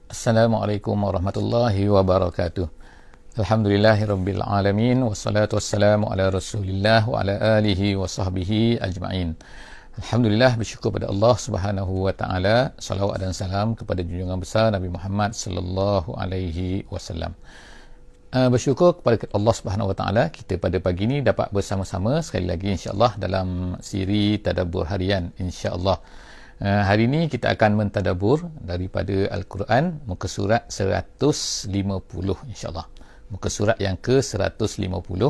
Assalamualaikum warahmatullahi wabarakatuh. Alhamdulillahirabbil alamin wassalatu wassalamu ala Rasulillah wa ala alihi wa sahbihi ajma'in. Alhamdulillah, bersyukur pada Allah Subhanahu wa taala, salawat dan salam kepada junjungan besar Nabi Muhammad sallallahu alaihi wasallam. Bersyukur kepada Allah Subhanahu wa taala, kita pada pagi ini dapat bersama-sama sekali lagi insya-Allah dalam siri tadabbur harian insya-Allah. Hari ini kita akan mentadabbur daripada Al-Quran muka surat 150 insya-Allah. Muka surat yang ke-150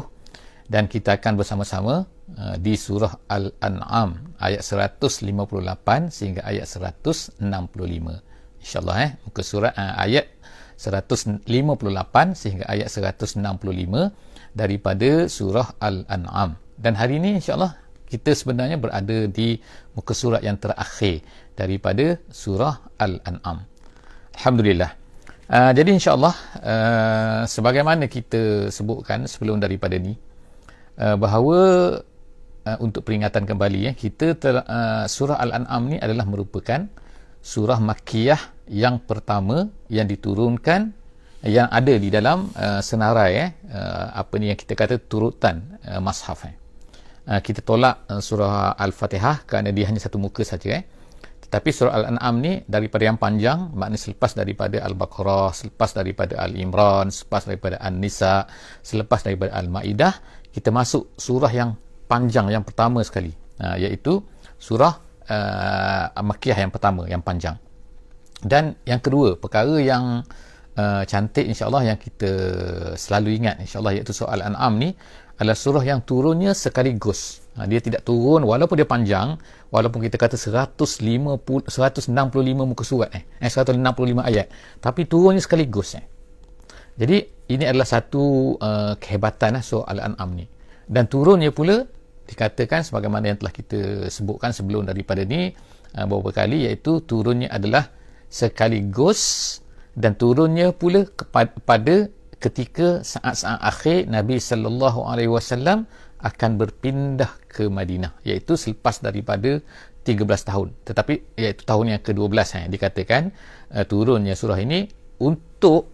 dan kita akan bersama-sama di surah Al-An'am ayat 158 sehingga ayat 165. Insya-Allah muka surat ayat 158 sehingga ayat 165 daripada surah Al-An'am. Dan hari ini insya-Allah kita sebenarnya berada di muka surat yang terakhir daripada surah Al-An'am. Alhamdulillah. Jadi insya-Allah sebagaimana kita sebutkan sebelum daripada ni bahawa untuk peringatan kembali surah Al-An'am ni adalah merupakan surah Makkiyah yang pertama yang diturunkan, yang ada di dalam senarai yang kita kata turutan mushaf. Kita tolak surah Al-Fatihah kerana dia hanya satu muka saja. Tetapi surah Al-An'am ni daripada yang panjang, maknanya selepas daripada Al-Baqarah, selepas daripada Al-Imran, selepas daripada An-Nisa, selepas daripada Al-Ma'idah, kita masuk surah yang panjang yang pertama sekali, iaitu surah Makkiyah yang pertama, yang panjang. Dan yang kedua, perkara yang cantik insya-Allah yang kita selalu ingat insya-Allah, iaitu surah Al-An'am ni adalah surah yang turunnya sekaligus. Dia tidak turun walaupun dia panjang, walaupun kita kata 165 muka surat 165 ayat, tapi turunnya sekaligus. Jadi ini adalah satu kehebatan surah Al-An'am ni. Dan turunnya pula dikatakan sebagaimana yang telah kita sebutkan sebelum daripada ni beberapa kali, iaitu turunnya adalah sekaligus dan turunnya pula pada ketika saat-saat akhir Nabi sallallahu alaihi wasallam akan berpindah ke Madinah, iaitu selepas daripada 13 tahun. Tetapi iaitu tahun yang ke-12 dikatakan turunnya surah ini untuk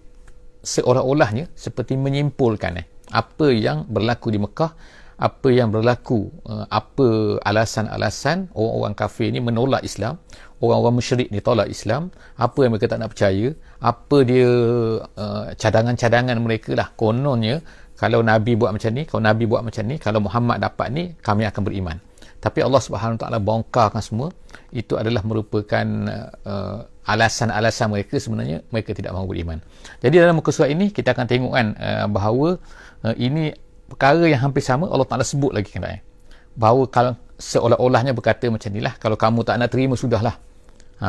seolah-olahnya seperti menyimpulkan apa yang berlaku di Mekah, apa yang berlaku, apa alasan-alasan orang-orang kafir ni menolak Islam, orang-orang musyrik ni tolak Islam, apa yang mereka tak nak percaya, apa dia cadangan-cadangan mereka lah. Kononnya kalau Nabi buat macam ni, kalau Nabi buat macam ni, kalau Muhammad dapat ni, kami akan beriman. Tapi Allah Subhanahu Taala bongkarkan semua. Itu adalah merupakan alasan-alasan mereka, sebenarnya mereka tidak mahu beriman. Jadi dalam muka surat ini kita akan tengokkan bahawa ini perkara yang hampir sama Allah Ta'ala sebut lagi kan, bahawa kalau seolah-olahnya berkata macam ni lah, kalau kamu tak nak terima sudahlah.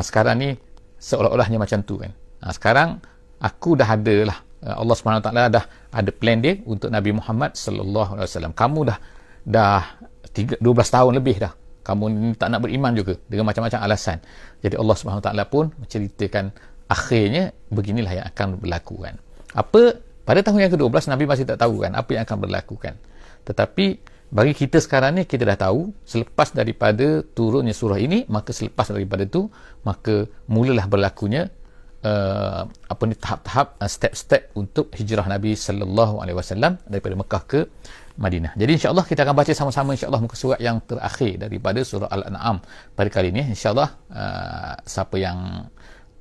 Sekarang ni seolah-olahnya macam tu kan. Sekarang aku dah ada lah, Allah SWT dah ada plan dia untuk Nabi Muhammad sallallahu alaihi wasallam. Kamu dah 12 tahun lebih dah kamu ni tak nak beriman juga dengan macam-macam alasan. Jadi Allah SWT pun menceritakan akhirnya beginilah yang akan berlaku kan. Apa pada tahun yang ke-12 Nabi masih tak tahu kan apa yang akan berlaku kan. Tetapi bagi kita sekarang ni, kita dah tahu selepas daripada turunnya surah ini, maka selepas daripada tu maka mulalah berlakunya tahap-tahap, step-step untuk hijrah Nabi sallallahu alaihi wasallam daripada Mekah ke Madinah. Jadi insya-Allah kita akan baca sama-sama insya-Allah muka surat yang terakhir daripada surah Al-An'am pada kali ini. Insya-Allah siapa yang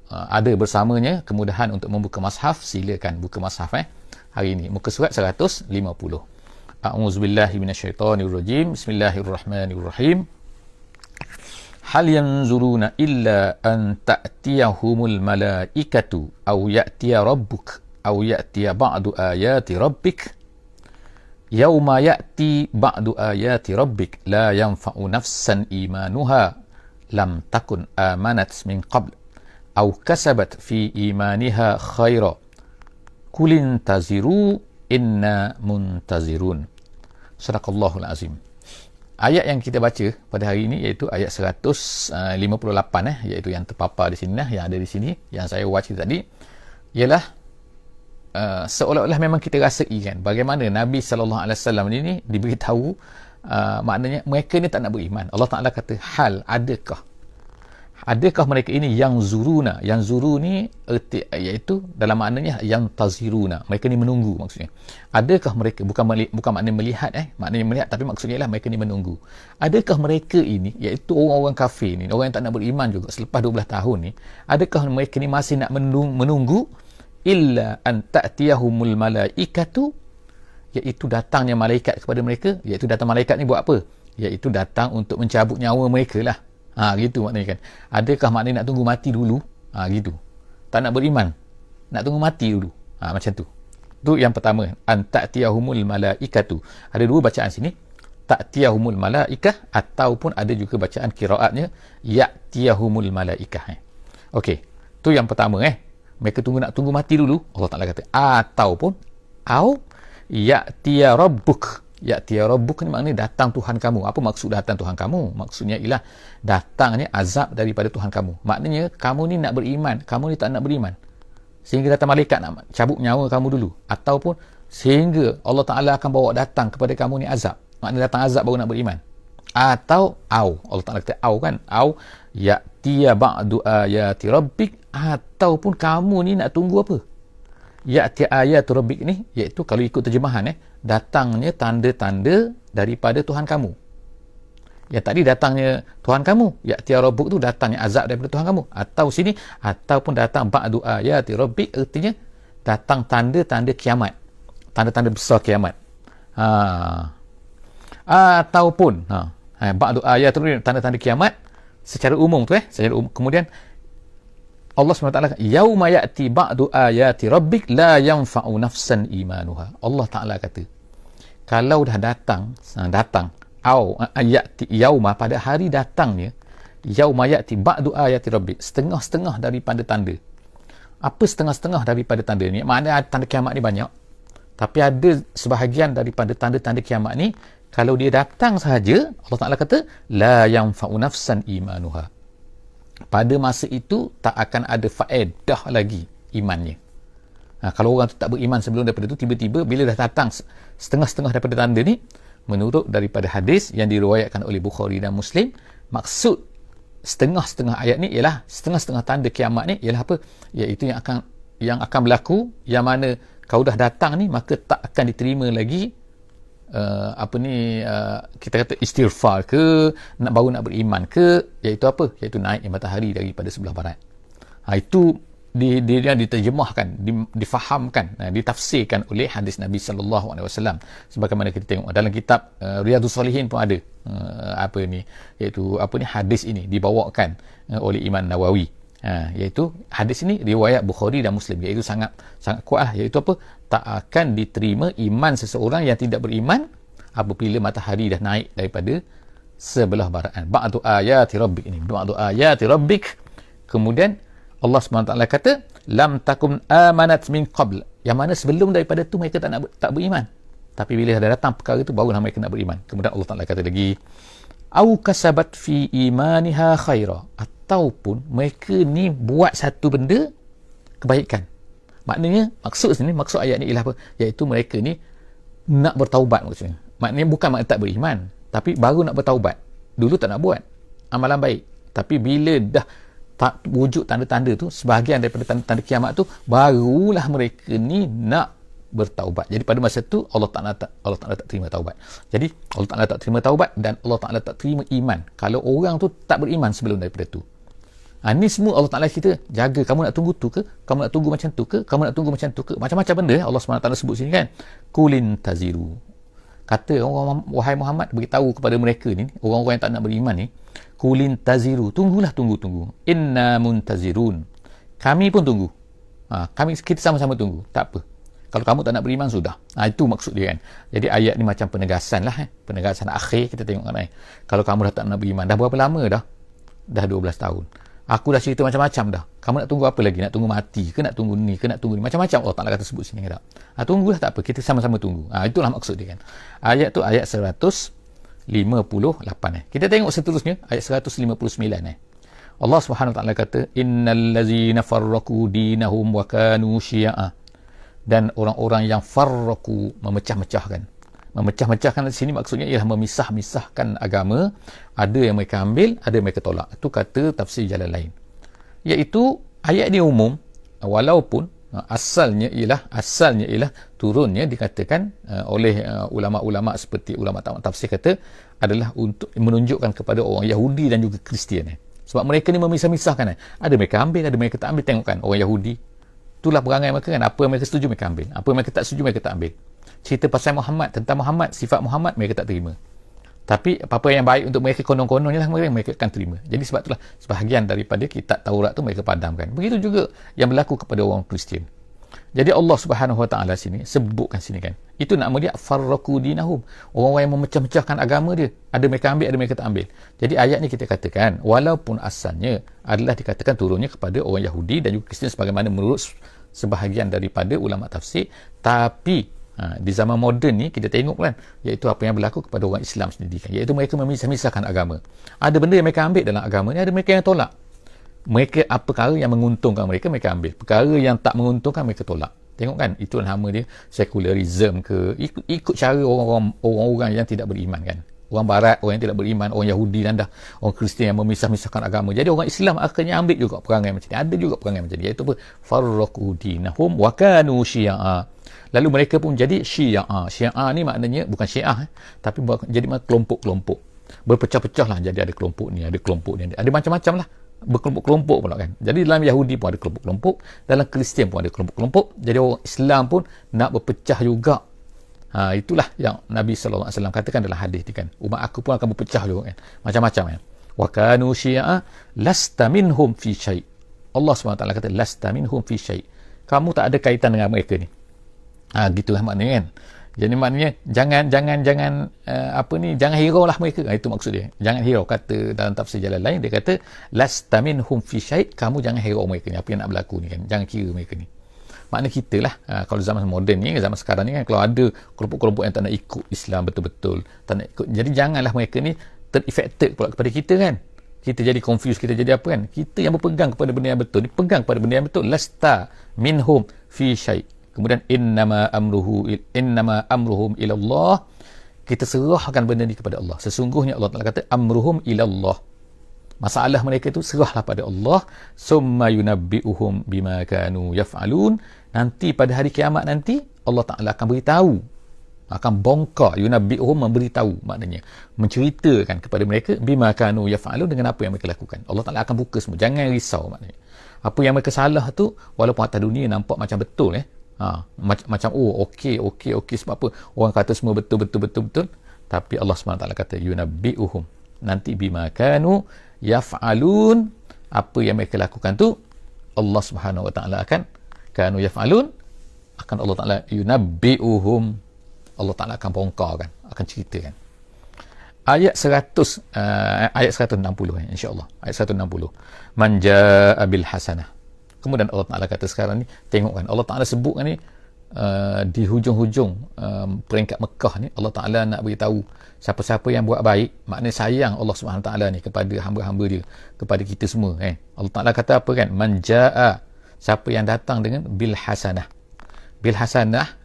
ada bersamanya kemudahan untuk membuka mushaf, silakan buka mushaf hari ini muka surat 150. A'udzubillahi minasyaitonirrajim. Bismillahirrahmanirrahim. Hal yanzuruna illa an ta'tiyahumul malaikatu aw ya'tiya rabbuk aw ya'tiya ba'du ayati rabbik yauma ya'ti ba'du ayati rabbik la yanfa'u nafsan imanuha lam takun amanat min qabl aw kasabat fi imaniha khaira qul intaziru inna muntazirun. Sadaqallahul azim. Ayat yang kita baca pada hari ini iaitu ayat 158 iaitu yang terpapar di sini yang ada di sini, yang saya baca tadi, ialah seolah-olah memang kita rasai kan bagaimana Nabi sallallahu alaihi wasallam ini diberitahu maknanya mereka ni tak nak beriman. Allah Taala kata, hal adakah Adakah mereka ini yang zuruna? Yang zuru ni iaitu dalam maknanya yang taziruna. Mereka ni menunggu maksudnya. Adakah mereka, bukan maknanya melihat, maknanya melihat, tapi maksudnya ialah mereka ni menunggu. Adakah mereka ini, iaitu orang-orang kafir ni, orang yang tak nak beriman juga selepas 12 tahun ni, adakah mereka ni masih nak menunggu illa an ta'tiyahumul malaikatu, iaitu datangnya malaikat kepada mereka, iaitu datang malaikat ni buat apa? Iaitu datang untuk mencabut nyawa mereka lah. Gitu maknanya kan. Adakah maknanya nak tunggu mati dulu? Gitu. Tak nak beriman, nak tunggu mati dulu. Macam tu. Tu yang pertama, an ta'tiyahumul malaikatu. Ada dua bacaan sini, ta'tiyahumul malaikah, ataupun ada juga bacaan qiraatnya ya'tiyahumul malaikah. Okey. Tu yang pertama mereka nak tunggu mati dulu, Allah Taala kata, ataupun ya'tiya rabbuk. Ya'tiya rabbuk ni maknanya datang Tuhan kamu. Apa maksud datang Tuhan kamu? Maksudnya ialah datangnya azab daripada Tuhan kamu. Maknanya kamu ni nak beriman, kamu ni tak nak beriman, sehingga datang malaikat nak cabut nyawa kamu dulu, ataupun sehingga Allah Ta'ala akan bawa datang kepada kamu ni azab. Maknanya datang azab baru nak beriman. Atau Allah Ta'ala kata kan, ya'tiya ba'du ayati rabbik, ataupun kamu ni nak tunggu apa? Ya'ti ayat rabbik ni, iaitu kalau ikut terjemahan datangnya tanda-tanda daripada Tuhan kamu. Yang tadi datangnya Tuhan kamu, ya'ti rabbuk tu datangnya azab daripada Tuhan kamu. Atau sini, ataupun datang ba'du ayati rabbik, artinya datang tanda-tanda kiamat, tanda-tanda besar kiamat. Ataupun ba'du ayat tanda-tanda kiamat secara umum tu secara umum. Kemudian Allah SWT kata, yauma ya'ti ba'du ayati rabbik la yanfa'u nafsan imanuha. Allah Ta'ala kata, kalau dah datang ya'ti yauma, pada hari datangnya, yauma ya'ti ba'du ayati rabbik, setengah-setengah daripada tanda. Apa setengah-setengah daripada tanda ni? Maknanya tanda kiamat ni banyak, tapi ada sebahagian daripada tanda-tanda kiamat ni, kalau dia datang sahaja, Allah Ta'ala kata, la yanfa'u nafsan imanuha. Pada masa itu tak akan ada faedah lagi imannya. Kalau orang tu tak beriman sebelum daripada itu, tiba-tiba bila dah datang setengah-setengah daripada tanda ni, menurut daripada hadis yang diriwayatkan oleh Bukhari dan Muslim, maksud setengah-setengah ayat ni ialah setengah-setengah tanda kiamat ni ialah apa? Iaitu yang akan berlaku, yang mana kau dah datang ni, maka tak akan diterima lagi kita kata istighfar ke, baru nak beriman ke, iaitu apa? Iaitu naik matahari daripada sebelah barat. Itu dia diterjemahkan, difahamkan, ditafsirkan oleh hadis Nabi sallallahu alaihi wasallam, sebagaimana kita tengok dalam kitab Riyadhus Salihin pun ada iaitu hadis ini dibawakan oleh Imam Nawawi. Iaitu hadis ini riwayat Bukhari dan Muslim, iaitu sangat kuat iaitu apa? Tak akan diterima iman seseorang yang tidak beriman apabila matahari dah naik daripada sebelah barat. Ba'du ayati rabbik ini, ba'du ayati rabbik. Kemudian Allah SWT kata, lam takum amanat min qabl, yang mana sebelum daripada tu mereka tak beriman, tapi bila dah datang perkara itu barulah mereka nak beriman. Kemudian Allah Ta'ala kata lagi, au kasabat fi imaniha khaira, ataupun mereka ni buat satu benda kebaikan. Maknanya maksud ayat ni ialah apa? Iaitu mereka ni nak bertaubat maksudnya. Maknanya bukan makna tak beriman, tapi baru nak bertaubat. Dulu tak nak buat amalan baik, tapi bila dah tak wujud tanda-tanda tu, sebahagian daripada tanda-tanda kiamat tu, barulah mereka ni nak bertaubat. Jadi pada masa tu Allah Ta'ala tak terima taubat. Jadi Allah Ta'ala tak terima taubat, dan Allah Ta'ala tak terima iman kalau orang tu tak beriman sebelum daripada tu. Ni semua Allah Ta'ala kita jaga. Kamu nak tunggu tu ke? Kamu nak tunggu macam tu ke? Kamu nak tunggu macam tu ke? Macam-macam benda Allah SWT sebut sini kan. Kulin taziru. Kata orang, wahai Muhammad, beritahu kepada mereka ni, orang-orang yang tak nak beriman ni, kulin taziru, tunggulah, tunggu. Inna muntazirun. Kami pun tunggu. Kita sama-sama tunggu. Tak apa. Kalau kamu tak nak beriman, sudah. Itu maksud dia kan. Jadi ayat ni macam penegasan lah. Penegasan akhir kita tengok kan. Kalau kamu dah tak nak beriman, dah berapa lama dah? Dah 12 tahun. Aku dah cerita macam-macam dah. Kamu nak tunggu apa lagi? Nak tunggu mati ke? Nak tunggu ni ke? Nak tunggu ni? Macam-macam Allah Ta'ala kata sebut sini. Tunggulah, tak apa. Kita sama-sama tunggu. Itulah maksud dia kan. Ayat tu ayat 158. Kita tengok seterusnya. Ayat 159. Allah Subhanahu Wa Ta'ala kata, innal ladzina farraqu dinahum wa kanu syi'a. Dan orang-orang yang farraqu, memecah-mecahkan. Memecah-mecahkan di sini maksudnya ialah memisah-misahkan agama. Ada yang mereka ambil, ada yang mereka tolak. Itu kata tafsir Jalalain. Iaitu ayat ni umum, walaupun asalnya ialah turunnya dikatakan oleh ulama-ulama seperti ulama tafsir kata adalah untuk menunjukkan kepada orang Yahudi dan juga Kristian. Sebab mereka ni memisah-misahkan. Ada mereka ambil, ada mereka tak ambil. Tengokkan orang Yahudi, itulah perangai mereka kan. Apa yang mereka setuju mereka ambil, apa yang mereka tak setuju mereka tak ambil. Cerita pasal Muhammad, tentang Muhammad, sifat Muhammad mereka tak terima. Tapi apa yang baik untuk mereka konon-kononnya lah mereka akan terima. Jadi sebab itulah sebahagian daripada kitab Taurat tu mereka padamkan. Begitu juga yang berlaku kepada orang Kristian. Jadi Allah Subhanahu Wa Taala sini sebutkan sini kan. Itu nama dia farraqu dinahum. Orang-orang yang memecah-mecahkan agama dia. Ada mereka ambil, ada mereka tak ambil. Jadi ayat ni kita katakan walaupun asalnya adalah dikatakan turunnya kepada orang Yahudi dan juga Kristian sebagaimana menurut sebahagian daripada ulama tafsir, tapi di zaman moden ni kita tengok kan, iaitu apa yang berlaku kepada orang Islam sendiri kan, iaitu mereka memisah-misahkan agama. Ada benda yang mereka ambil dalam agama ni, ada mereka yang tolak. Mereka apa perkara yang menguntungkan mereka ambil, perkara yang tak menguntungkan mereka tolak. Tengok kan, itu nama dia secularism ke, ikut cara orang-orang yang tidak beriman kan, orang barat, orang yang tidak beriman, orang Yahudi dan dah orang Kristian yang memisah-misahkan agama. Jadi orang Islam akhirnya ambil juga perangai macam ni. Ada juga perangai macam ni, iaitu apa? Farraqu dinahum wa kanu syi'a. Lalu mereka pun jadi Syiah. Syiah ni maknanya bukan Syiah, tapi jadi kelompok-kelompok. Berpecah-pecah lah. Jadi ada kelompok ni, ada kelompok ni. Ada macam-macam lah. Berkelompok-kelompok pula kan. Jadi dalam Yahudi pun ada kelompok-kelompok. Dalam Kristian pun ada kelompok-kelompok. Jadi orang Islam pun nak berpecah juga. Itulah yang Nabi SAW katakan dalam hadis ni kan. Umat aku pun akan berpecah juga kan. Macam-macam kan. Wa kanu syi'a lasta minhum fi syai'. Allah SWT kata lasta minhum fi syai'. Kamu tak ada kaitan dengan mereka ni. Gitulah maknanya kan. Jadi maknanya jangan jangan hirau lah mereka. Itu maksud dia. Jangan hirau. Kata dalam tafsir jalan lain dia kata lasta minhum fi syai', kamu jangan hirau mereka ni, apa yang nak berlaku ni kan. Jangan kira mereka ni. Makna kita lah, kalau zaman moden ni, zaman sekarang ni kan, kalau ada kelompok-kelompok yang tak nak ikut Islam betul-betul, tak nak ikut, jadi janganlah mereka ni ter-affected pula kepada kita kan. Kita jadi confused, kita jadi apa kan. Kita yang berpegang kepada benda yang betul, dipegang kepada benda yang betul. Lasta minhum fi syai'. Kemudian innama amruhum ilallah, kita serahkan benda ni kepada Allah. Sesungguhnya Allah Taala kata amruhum ilallah, masalah mereka itu serahlah pada Allah. Summa yunabbi'uhum bima kanu yaf'alun, nanti pada hari kiamat nanti Allah Taala akan beritahu, akan bongkar. Yunabbi'uhum, memberitahu, maknanya menceritakan kepada mereka bima kanu yaf'alun, dengan apa yang mereka lakukan. Allah Taala akan buka semua, jangan risau. Maknanya apa yang mereka salah tu, walaupun atas dunia nampak macam betul macam okey sebab apa orang kata semua betul, tapi Allah SWT kata yunabbi'uhum, nanti bima kanu yaf'alun, apa yang mereka lakukan tu Allah Subhanahu Wa Taala akan kanu yaf'alun, akan Allah Taala yunabbi'uhum, Allah Taala akan bongkarkan, akan ceritakan. Ayat 160 insya-Allah. Ayat 160. Man jaa'a bil hasanah. Kemudian Allah Ta'ala kata sekarang ni, tengok kan, Allah Ta'ala sebut kan ni, di hujung-hujung peringkat Mekah ni, Allah Ta'ala nak beritahu siapa-siapa yang buat baik, maknanya sayang Allah Subhanahu Ta'ala ni kepada hamba-hamba dia, kepada kita semua. Allah Ta'ala kata apa kan? Man jaa'a, siapa yang datang dengan bil hasanah. Bil hasanah,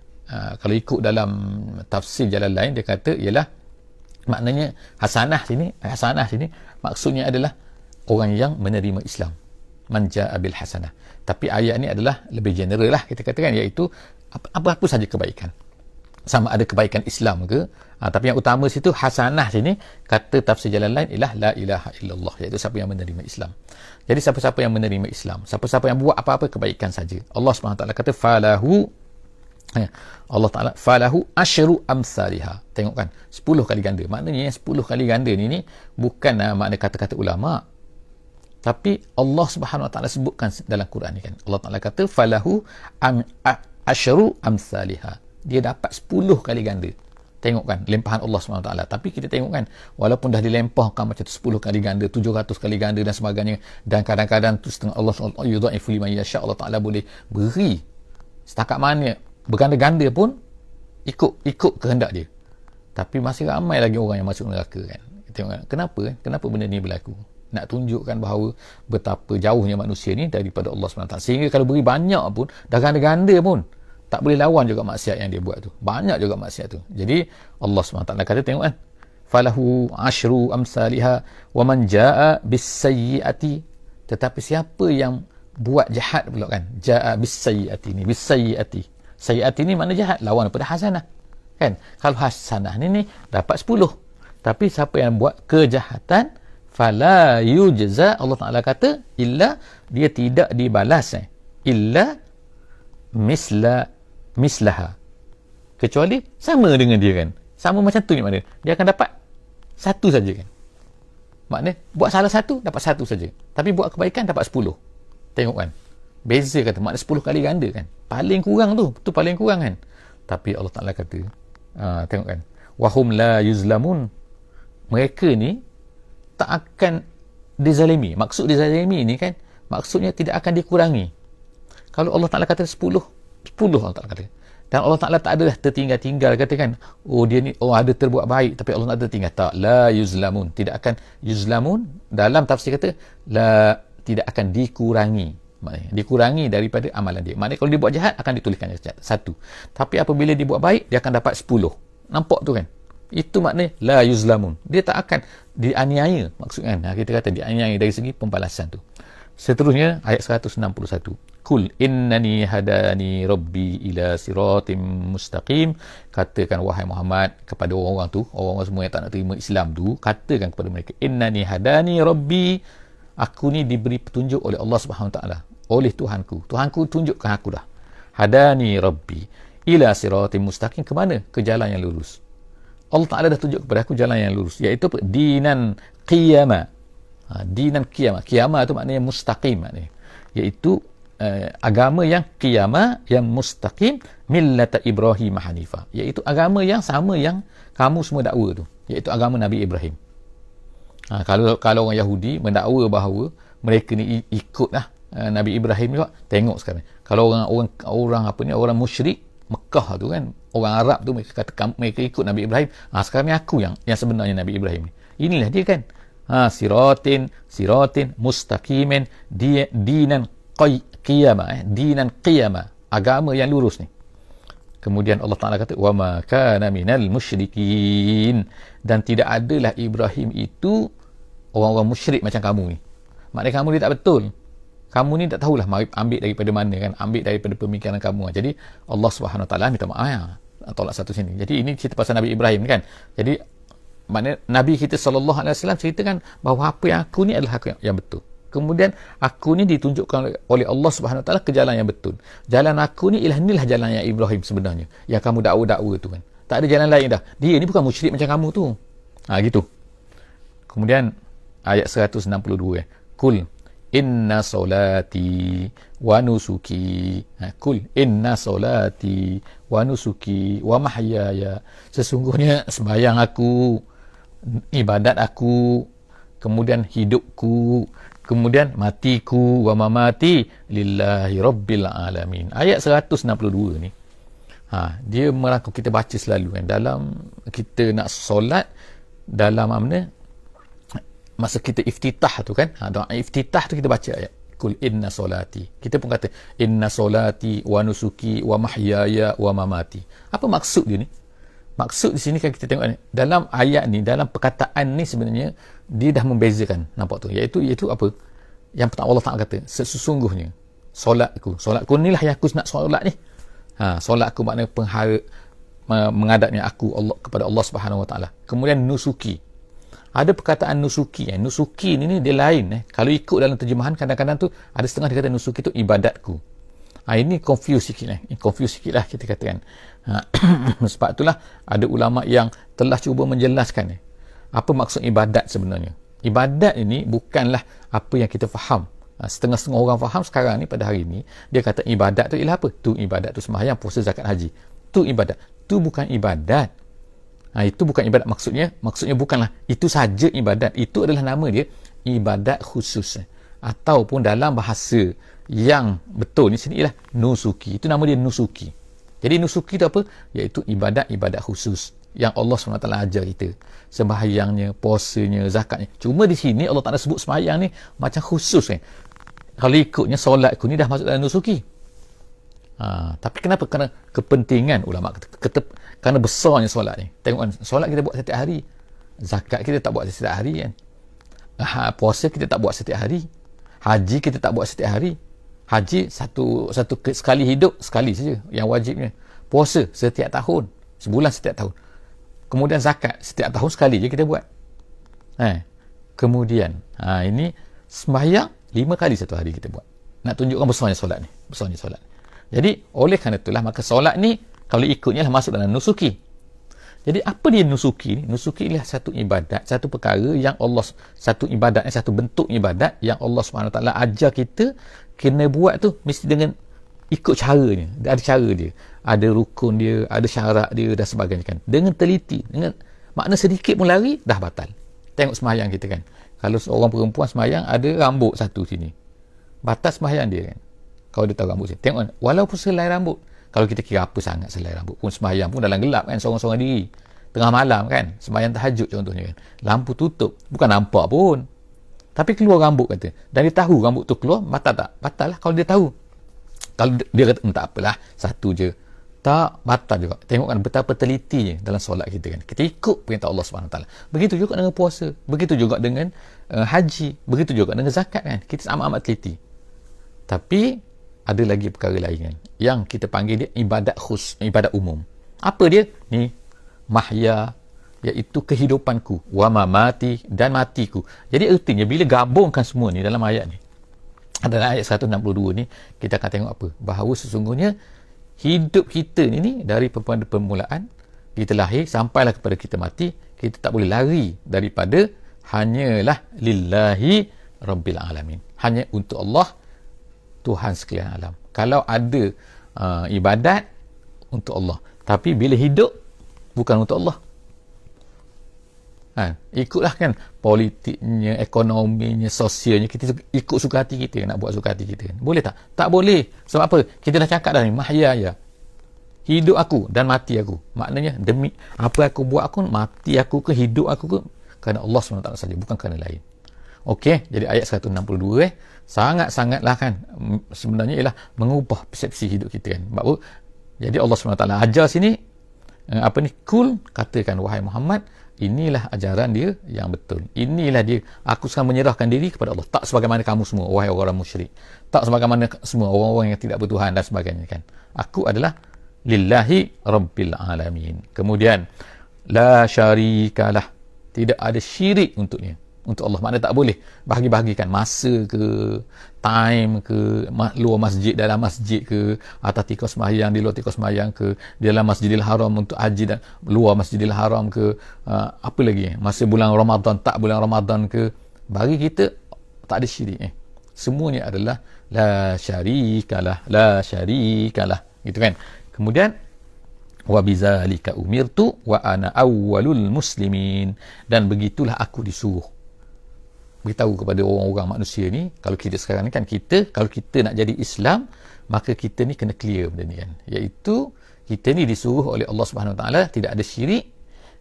kalau ikut dalam tafsir jalan lain, dia kata ialah, maknanya hasanah sini maksudnya adalah orang yang menerima Islam. Man jaa'a bil hasanah. Tapi ayat ni adalah lebih general lah kita katakan, iaitu apa-apa saja kebaikan, sama ada kebaikan Islam ke, tapi yang utama situ hasanah sini, kata tafsir jalan lain ialah la ilaha illallah, iaitu siapa yang menerima Islam. Jadi siapa-siapa yang menerima Islam, siapa-siapa yang buat apa-apa kebaikan saja, Allah SWT kata falahu, Allah Ta'ala falahu asyru amsalihah. Tengok kan, 10 kali ganda. Maknanya 10 kali ganda ni bukan makna kata-kata ulama', tapi Allah Subhanahu Wa Taala sebutkan dalam Quran ni kan. Allah Taala kata falahu asyru amsalihah. Dia dapat 10 kali ganda. Tengok kan, limpahan Allah Subhanahu Wa Taala. Tapi kita tengok kan, walaupun dah dilempahkan macam tu 10 kali ganda, 700 kali ganda dan sebagainya, dan kadang-kadang tu setengah Allah yudha'ifu liman yasha, Allah Taala boleh beri setakat mana berganda-ganda pun ikut kehendak dia. Tapi masih ramai lagi orang yang masuk neraka kan. Tengok kan, kenapa benda ni berlaku? Nak tunjukkan bahawa betapa jauhnya manusia ni daripada Allah SWT. Sehingga kalau beri banyak pun, dah ganda-ganda pun, Tak boleh lawan juga maksiat yang dia buat tu. Banyak juga maksiat tu. Jadi Allah SWT kata, tengok kan, falahu ashru amsalihha wa man jaa bis-sayyi'ati, tetapi siapa yang buat jahat pula kan, jaa bis-sayyi'ati ni, bis-sayyi'ati, sayyi'ati ni makna jahat, lawan daripada hasanah kan. Kalau hasanah ni dapat 10, tapi siapa yang buat kejahatan, fala yujza, Allah Taala kata, illa, dia tidak dibalas illa mislaha, kecuali sama dengan dia kan. Sama macam tu ni makna dia akan dapat satu saja kan. Makna buat salah satu dapat satu saja, tapi buat kebaikan dapat 10. Tengok kan, beza kata, makna 10 kali ganda kan. Paling kurang tu paling kurang kan. Tapi Allah Taala kata, tengok kan, wahum la yuzlamun, mereka ni tak akan dizalimi. Maksud dizalimi ni kan, maksudnya tidak akan dikurangi. Kalau Allah Ta'ala kata 10 Allah Ta'ala kata. Dan Allah Ta'ala tak adalah tertinggal-tinggal kata kan, dia ni ada terbuat baik tapi Allah tak tertinggal. Tak, la yuzlamun, tidak akan yuzlamun, dalam tafsir kata tidak akan dikurangi. Maknanya dikurangi daripada amalan dia. Maknanya kalau dia buat jahat akan dituliskan satu, tapi apabila dia buat baik dia akan dapat 10. Nampak tu kan, itu maknanya la yuzlamun, dia tak akan dianiaya. Maksudnya kita kata dianiaya dari segi pembalasan tu. Seterusnya ayat 161, kul innani hadani rabbi ila siratim mustaqim, katakan wahai Muhammad kepada orang-orang tu, orang-orang semua yang tak nak terima Islam tu, katakan kepada mereka, innani hadani rabbi, aku ni diberi petunjuk oleh Allah Subhanahu Wa Taala, oleh Tuhanku tunjukkan aku dah. Hadani rabbi ila siratim mustaqim, ke mana? Ke jalan yang lurus. Allah Ta'ala dah tunjuk kepada aku jalan yang lurus, iaitu dinan qiyama. Dinan qiyama, qiyama tu maknanya mustaqim, maknanya iaitu agama yang qiyama, yang mustaqim, millata Ibrahim hanifah, iaitu agama yang sama yang kamu semua dakwa tu, iaitu agama Nabi Ibrahim. Kalau orang Yahudi mendakwa bahawa mereka ni ikutlah Nabi Ibrahim juga, tengok sekarang kalau orang musyrik Mekah tu kan, orang Arab tu mereka kata mereka ikut Nabi Ibrahim. Sekarang ni aku yang sebenarnya Nabi Ibrahim ni. Inilah dia kan, siratin mustaqimin, dinan qiyamah, dinan qiyamah, agama yang lurus ni. Kemudian Allah Ta'ala kata, wa ma kana minal musyrikin, dan tidak adalah Ibrahim itu orang-orang musyrik macam kamu ni. Maknanya kamu ni tak betul, kamu ni tak tahulah ambil daripada mana kan, ambil daripada pemikiran kamu. Jadi Allah Subhanahu Wa Taala minta maaf, tolak satu sini. Jadi ini cerita pasal Nabi Ibrahim kan. Jadi maknanya Nabi kita sallallahu alaihi wasallam ceritakan bahawa apa yang aku ni adalah aku yang betul. Kemudian aku ni ditunjukkan oleh Allah Subhanahu Wa Taala ke jalan yang betul. Jalan aku ni inilah jalan yang Ibrahim sebenarnya, yang kamu dakwa tu kan. Tak ada jalan lain dah. Dia ni bukan musyrik macam kamu tu. Gitu. Kemudian ayat 162, kul inna solati wa nusuki, kul inna solati wa nusuki wa mahyaya, sesungguhnya sembahyang aku, ibadat aku, kemudian hidupku, kemudian matiku, wa mamati lillahi rabbil alamin. Ayat 162 ni, dia merangkum, kita baca selalu kan, dalam kita nak solat, dalam mana masa kita iftitah tu kan, doa iftitah tu kita baca ayat kul inna solati. Kita pun kata inna solati wa nusuki wa mahyaya wa mamati. Apa maksud dia ni? Maksud di sini kan kita tengok ni, dalam ayat ni, dalam perkataan ni sebenarnya dia dah membezakan, nampak tu, iaitu apa yang pertama Allah Ta'ala kata, sesungguhnya solatku ni lah yang aku nak solat ni. Solatku maknanya menghadapnya aku Allah kepada Allah Subhanahu Wa Taala. Kemudian nusuki, ada perkataan nusuki. Nusuki ni dia lain. Kalau ikut dalam terjemahan, kadang-kadang tu ada setengah dia kata nusuki tu ibadatku. Ini confuse sikit lah kita katakan. Sebab itulah ada ulama yang telah cuba menjelaskan apa maksud ibadat sebenarnya. Ibadat ini bukanlah apa yang kita faham. Setengah-setengah orang faham sekarang ni, pada hari ni, dia kata ibadat tu ialah apa? Tu ibadat tu sembahyang, puasa, zakat, haji. Tu ibadat. Tu bukan ibadat. Itu bukan ibadat maksudnya bukanlah itu saja ibadat. Itu adalah nama dia ibadat khusus, ataupun dalam bahasa yang betul ni sini ialah nusuki. Itu nama dia nusuki. Jadi nusuki itu apa? Iaitu ibadat khusus yang Allah SWT ajar kita. Sembahyangnya, puasanya, zakatnya. Cuma di sini Allah Ta'ala sebut sembahyang ni macam khusus kan. Kalau ikutnya solatku ni dah masuk dalam nusuki. Tapi kenapa? Kerana kepentingan ulama kata, kerana besarnya solat ni. Tengok kan, solat kita buat setiap hari, zakat kita tak buat setiap hari kan, puasa kita tak buat setiap hari, haji kita tak buat setiap hari. Haji sekali hidup, sekali saja yang wajibnya. Puasa setiap tahun, sebulan setiap tahun. Kemudian zakat setiap tahun sekali je kita buat. Kemudian ini sembahyang 5 kali satu hari kita buat. Nak tunjukkan besarnya solat ni, besarnya solat. Jadi oleh kerana itulah maka solat ni kalau ikutnya lah masuk dalam nusuki. Jadi apa dia nusuki ni? Nusuki ialah satu ibadat, satu perkara yang Allah, satu ibadat, satu bentuk ibadat yang Allah SWT ajar kita kena buat tu mesti dengan ikut caranya. Ada cara dia, ada rukun dia, ada syarat dia dan sebagainya kan. Dengan teliti, dengan makna sedikit pun lari dah batal. Tengok sembahyang kita kan. Kalau seorang perempuan sembahyang ada rambut satu sini, batal sembahyang dia kan. Kalau dia tahu rambut sini. Tengok kan, walaupun selai rambut. Kalau kita kira apa sangat selai rambut pun, sembahyang pun dalam gelap kan, seorang-seorang diri. Tengah malam kan, sembahyang tahajud contohnya kan. Lampu tutup, bukan nampak pun. Tapi keluar rambut kata. Dan dia tahu rambut tu keluar, batal tak? Batal lah kalau dia tahu. Kalau dia kata, tak apalah, satu je. Tak, batal juga. Tengok kan betapa telitinya dalam solat kita kan. Kita ikut perintah Allah SWT. Begitu juga dengan puasa. Begitu juga dengan haji. Begitu juga dengan zakat kan. Kita amat-amat teliti. Tapi, ada lagi perkara lain kan. Yang kita panggil dia ibadat ibadat umum. Apa dia? Ni, mahya, iaitu kehidupanku, wa mamati, dan matiku. Jadi artinya bila gabungkan semua ni dalam ayat ni, dalam ayat 162 ni, kita akan tengok apa? Bahawa sesungguhnya hidup kita ni dari permulaan kita lahir sampailah kepada kita mati, kita tak boleh lari daripada hanyalah lillahi rabbil alamin. Hanya untuk Allah, Tuhan sekalian alam. Kalau ada ibadat untuk Allah, tapi bila hidup bukan untuk Allah. Ikutlah kan politiknya, ekonominya, sosialnya, kita ikut suka hati kita, nak buat suka hati kita. Boleh tak? Tak boleh. Sebab apa? Kita dah cakap dah ni, mahya ya. Hidup aku dan mati aku. Maknanya demi apa aku buat aku, mati aku ke hidup aku ke, kerana Allah SWT saja, bukan kerana lain. Okey, jadi ayat 162 sangat-sangatlah kan sebenarnya ialah mengubah persepsi hidup kita kan. Sebab jadi Allah SWT ajar sini kul, katakan wahai Muhammad, inilah ajaran dia yang betul. Inilah dia. Aku sekarang menyerahkan diri kepada Allah. Tak sebagaimana kamu semua, wahai orang musyrik. Tak sebagaimana semua orang-orang yang tidak bertuhan dan sebagainya kan. Aku adalah lillahi rabbil alamin. Kemudian la syarikalah. Tidak ada syirik untuknya. Untuk Allah. Maknanya tak boleh bahagi-bahagikan masa ke, time ke, luar masjid, dalam masjid ke, atas tikus sembahyang, di luar tikus sembahyang ke, di dalam Masjidil Haram untuk haji dan luar Masjidil Haram ke, apa lagi, masa bulan Ramadan, tak bulan Ramadan ke. Bagi kita tak ada syirik. Semuanya adalah la syarikalah, la syarikalah, gitu kan. Kemudian wa bizalika umirtu wa ana awwalul muslimin, dan begitulah aku disuruh. Beritahu kepada orang-orang manusia ni, kalau kita sekarang ni kan, kalau kita nak jadi Islam, maka kita ni kena clear benda ni kan, iaitu kita ni disuruh oleh Allah Subhanahu Wa Taala tidak ada syirik,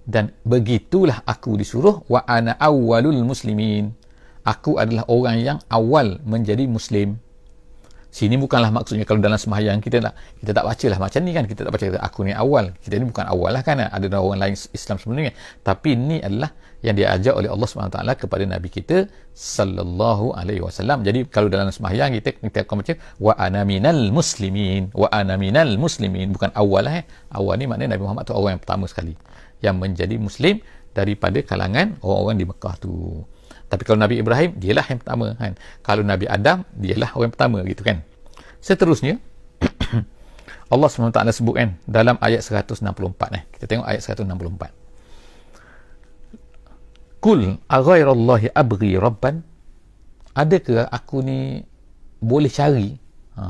dan begitulah aku disuruh wa ana awwalul muslimin, aku adalah orang yang awal menjadi muslim. Sini bukanlah maksudnya kalau dalam sembahyang kita tak bacalah macam ni kan, kita tak baca aku ni awal, kita ni bukan awal lah kan, ada orang lain Islam sebenarnya, tapi ini adalah yang diajar oleh Allah SWT kepada Nabi kita sallallahu alaihi wasallam. Jadi kalau dalam sembahyang kita akan baca wa ana minal muslimin, wa ana minal muslimin, bukan awal lah. Awal ni maknanya Nabi Muhammad tu orang yang pertama sekali yang menjadi muslim daripada kalangan orang-orang di Mekah tu. Tapi kalau Nabi Ibrahim, dialah yang pertama kan. Kalau Nabi Adam, dialah orang yang pertama gitu kan. Seterusnya Allah SWT sebut kan dalam ayat 164 kita tengok ayat 164. Kul aghairallahi abghi rabban, adakah aku ni boleh cari,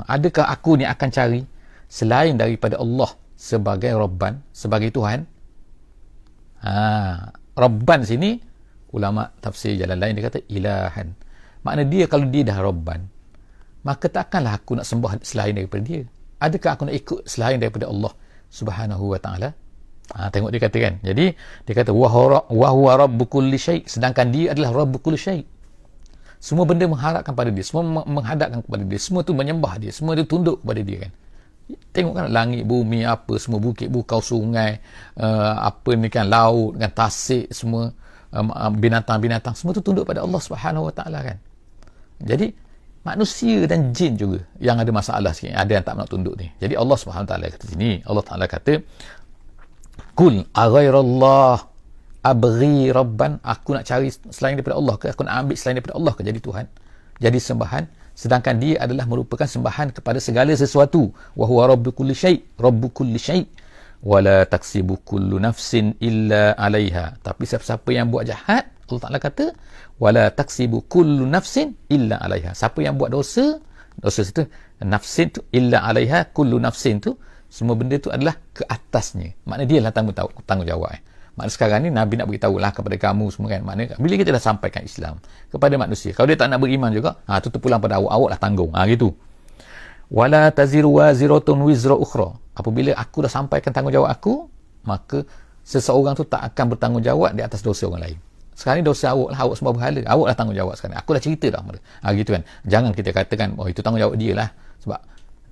adakah aku ni akan cari selain daripada Allah sebagai Rabban, sebagai Tuhan. Rabban sini ulama tafsir jalan lain dia kata ilahan. Makna dia kalau dia dah Rabban, maka takkanlah aku nak sembah selain daripada dia. Adakah aku nak ikut selain daripada Allah Subhanahu Wa Taala? Tengok dia kata kan. Jadi dia kata wa huwa rabbu kulli syai', sedangkan dia adalah rabbu kulli syai'. Semua benda mengharapkan pada dia, semua menghadapkan kepada dia, semua tu menyembah dia, semua tu tunduk kepada dia kan. Tengok kan langit, bumi, apa semua, bukit, bukau, sungai, apa ni kan, laut, kan, tasik semua, binatang-binatang, semua tu tunduk pada Allah Subhanahu Wa Taala kan. Jadi manusia dan jin juga yang ada masalah sikit, ada yang tak nak tunduk ni. Jadi Allah Subhanahu Wa Taala kata sini, Allah Taala kata, kul aghairallah abghi rabban, aku nak cari selain daripada Allah ke, aku nak ambil selain daripada Allah ke jadi Tuhan, jadi sembahan, sedangkan dia adalah merupakan sembahan kepada segala sesuatu. Wa huwa rabbu kulli syai' wa la taksibu kullu nafsin illa 'alaiha. Tapi siapa-siapa yang buat jahat, Allah Taala kata wa la taksibu kullu nafsin illa 'alaiha. Siapa yang buat dosa itu nafsin tu, illa 'alaiha, kullu nafsin tu, semua benda tu adalah ke atasnya. Maknanya dia lah tanggungjawab. Maknanya sekarang ni Nabi nak beritahu lah kepada kamu semua kan. Maknanya bila kita dah sampaikan Islam kepada manusia, kalau dia tak nak beriman juga, tu terpulang pada awak lah tanggung. Gitu. Wala taziru waziratun wizra ukhra. Apabila aku dah sampaikan tanggungjawab aku, maka seseorang tu tak akan bertanggungjawab di atas dosa orang lain. Sekarang ni dosa awak lah, awak semua berhala, awak lah tanggungjawab sekarang. Aku dah cerita dah. Gitu kan. Jangan kita katakan, itu tanggungjawab dia lah. Sebab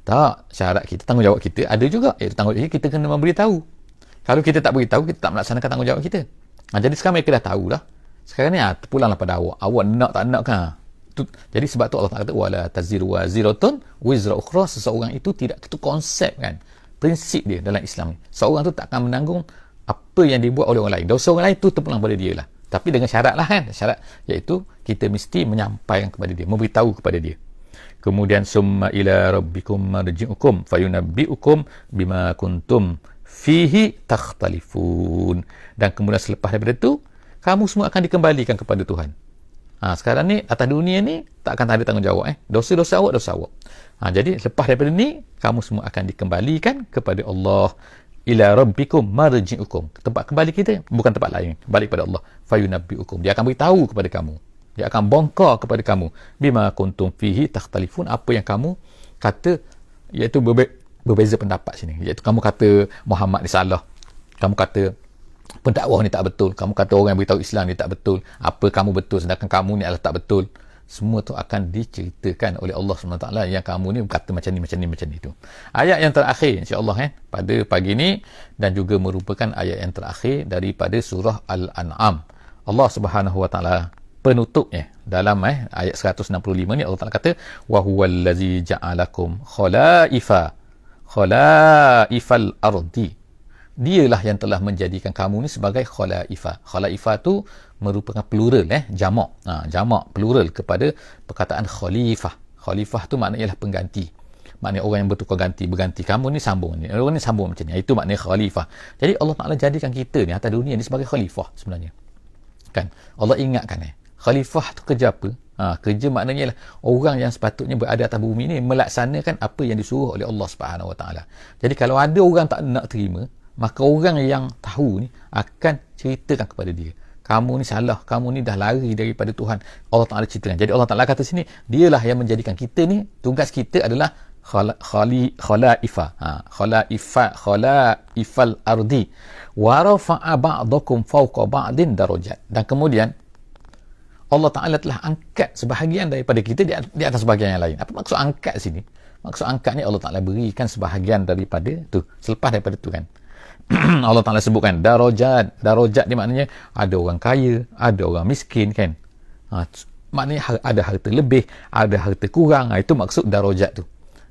tak, syarat kita, tanggungjawab kita ada juga. Iaitu tanggungjawab kita kena memberitahu. Kalau kita tak beritahu, kita tak melaksanakan tanggungjawab kita. Jadi sekarang mereka dah tahu dah. Sekarang ni terpulanglah pada awak. Awak nak tak nak kan? Jadi sebab tu Allah Ta'ala kata, wala taziru waziratun wizra ukhra. Seseorang itu tidak, itu konsep kan, prinsip dia dalam Islam ni. Seorang tu tak akan menanggung apa yang dibuat oleh orang lain. Dosa orang lain tu terpulang pada dia lah. Tapi dengan syarat lah kan. Syarat iaitu kita mesti menyampaikan kepada dia, memberitahu kepada dia. Kemudian summa ila rabbikum marji'ukum fayunabbi'ukum bima kuntum fihi takhtalifun. Dan kemudian selepas daripada itu, kamu semua akan dikembalikan kepada Tuhan. Sekarang ni atas dunia ni tak akan ada tanggungjawab. Dosa-dosa awak, dosa awak. Jadi lepas daripada ni, kamu semua akan dikembalikan kepada Allah. Ila rabbikum marji'ukum, tempat kembali kita bukan tempat lain, balik kepada Allah. Fayunabbi'ukum, dia akan beritahu kepada kamu, dia akan bongkar kepada kamu, bima kuntum fihi takhtalifun, apa yang kamu kata, iaitu berbeza pendapat sini. Iaitu kamu kata Muhammad ni salah, kamu kata pendakwah ni tak betul, kamu kata orang yang beritahu Islam ni tak betul, apa kamu betul sedangkan kamu ni adalah tak betul. Semua tu akan diceritakan oleh Allah SWT yang kamu ni kata macam ni, macam ni, macam ni tu. Ayat yang terakhir insya-Allah pada pagi ni, dan juga merupakan ayat yang terakhir daripada surah Al-An'am. Allah Subhanahu Wa Taala penutupnya dalam ayat 165 ni, Allah Taala kata, wa huwallazi ja'alakum khalaifal ardi. Dialah yang telah menjadikan kamu ni sebagai khalaifah. Khalaifah tu merupakan plural, jamak. Jamak plural kepada perkataan khalifah. Khalifah tu maknanya ialah pengganti. Maknanya orang yang bertukar berganti. Kamu ni sambung ni, orang ni sambung macam ni. Itu maknanya khalifah. Jadi Allah Taala jadikan kita ni atas dunia ni sebagai khalifah sebenarnya. Kan? Allah ingatkan khalifah tu kerja apa? Kerja maknanya ialah orang yang sepatutnya berada atas bumi ni melaksanakan apa yang disuruh oleh Allah Subhanahu Wa Taala. Jadi kalau ada orang tak nak terima, maka orang yang tahu ni akan ceritakan kepada dia, kamu ni salah, kamu ni dah lari daripada Tuhan. Allah Ta'ala ceritakan. Jadi Allah Ta'ala kata sini, dialah yang menjadikan kita ni, tugas kita adalah khalaifal ardi wa rafa'a ba'dakum fawqa ba'din darajat. Dan kemudian Allah Ta'ala telah angkat sebahagian daripada kita di atas sebahagian yang lain. Apa maksud angkat sini? Maksud angkat ni Allah Ta'ala berikan sebahagian daripada tu, selepas daripada tu kan. Allah Ta'ala sebutkan darajat. Darajat ni maknanya ada orang kaya, ada orang miskin kan. Maknanya ada harta lebih, ada harta kurang. Itu maksud darajat tu.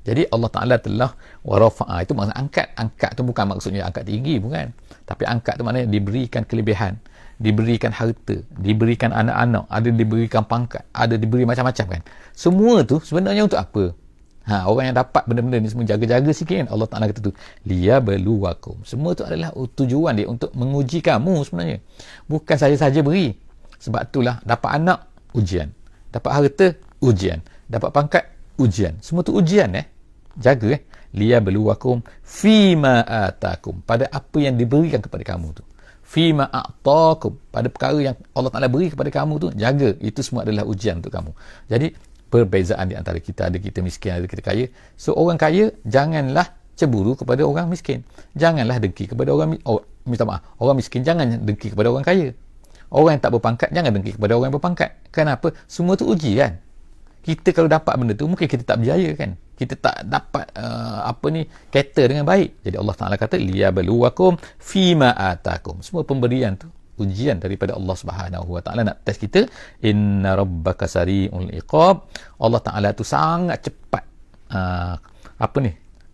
Jadi Allah Ta'ala telah warafa'a, itu maksud angkat. Angkat tu bukan maksudnya angkat tinggi, bukan. Tapi angkat tu maknanya diberikan kelebihan, diberikan harta, diberikan anak-anak, ada diberikan pangkat, ada diberi macam-macam kan. Semua tu sebenarnya untuk apa? Orang yang dapat benda-benda ni semua jaga-jaga sikit kan. Allah Ta'ala kata tu, liyabluwakum. Semua tu adalah tujuan dia untuk menguji kamu sebenarnya. Bukan saja-saja beri. Sebab itulah dapat anak, ujian. Dapat harta, ujian. Dapat pangkat, ujian. Semua tu ujian jaga liyabluwakum fima atakum, pada apa yang diberikan kepada kamu tu. Fima a'takum, pada perkara yang Allah Ta'ala beri kepada kamu tu, jaga. Itu semua adalah ujian untuk kamu. Jadi perbezaan di antara kita, ada kita miskin, ada kita kaya. So orang kaya janganlah cemburu kepada orang miskin, janganlah dengki kepada orang orang miskin jangan dengki kepada orang kaya. Orang yang tak berpangkat jangan dengki kepada orang yang berpangkat. Kenapa? Semua tu uji kan. Kita kalau dapat benda tu, mungkin kita tak berjaya kan. Kita tak dapat cater dengan baik. Jadi Allah Ta'ala kata, liyabluwakum fima atakum. Semua pemberian tu ujian daripada Allah Subhanahu Wa Ta'ala nak test kita. Inna rabbaka sari'ul iqab. Allah Ta'ala tu sangat cepat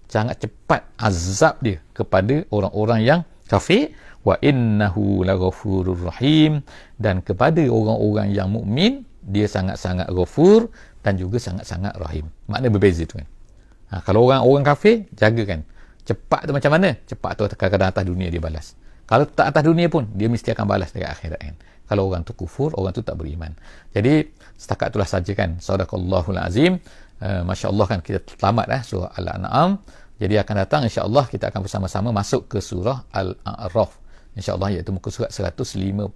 sangat cepat azab dia kepada orang-orang yang kafir. Wa innahu laghafurur rahim. Dan kepada orang-orang yang mukmin, dia sangat-sangat ghafur dan juga sangat-sangat rahim. Makna berbeza tu kan. Kalau orang kafir, jaga kan. Cepat tu macam mana? Cepat tu kadang-kadang atas dunia dia balas. Kalau tak atas dunia pun, dia mesti akan balas dekat akhirat kan. Kalau orang tu kufur, orang tu tak beriman. Jadi, setakat itulah saja kan. Sadaqallahul azim. Masya Allah kan, kita tamat surah Al-An'am. Jadi akan datang insya-Allah kita akan bersama-sama masuk ke surah Al-A'raf. Insya-Allah iaitu muka surat 151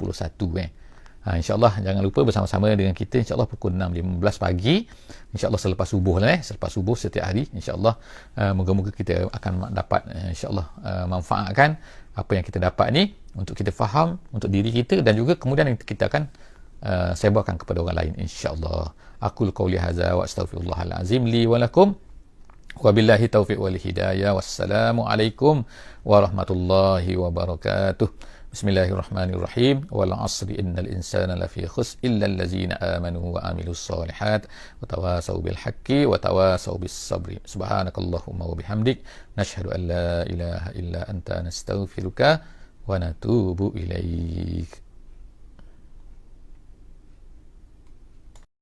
insya-Allah jangan lupa bersama-sama dengan kita insya-Allah pukul 6.15 pagi. Insya-Allah selepas subuh lah selepas subuh setiap hari insya-Allah. Moga-moga kita akan dapat insya-Allah manfaatkan apa yang kita dapat ni untuk kita faham untuk diri kita dan juga kemudian kita akan sebarkan kepada orang lain insya-Allah. Aqul qauli hadza wa astaghfirullahal azim li wa lakum. Wabillahi taufiq wal hidayah. Wassalamualaikum warahmatullahi wabarakatuh. Bismillahirrahmanirrahim. Wal 'asri innal insana lafi khusr illa allazina amanu wa amilus solihat wa tawasaw bil haqqi wa tawasaw bis sabri. Subhanakallahumma wa bihamdik nashhadu an la ilaha illa anta nastaghfiruka wa natubu ilaik.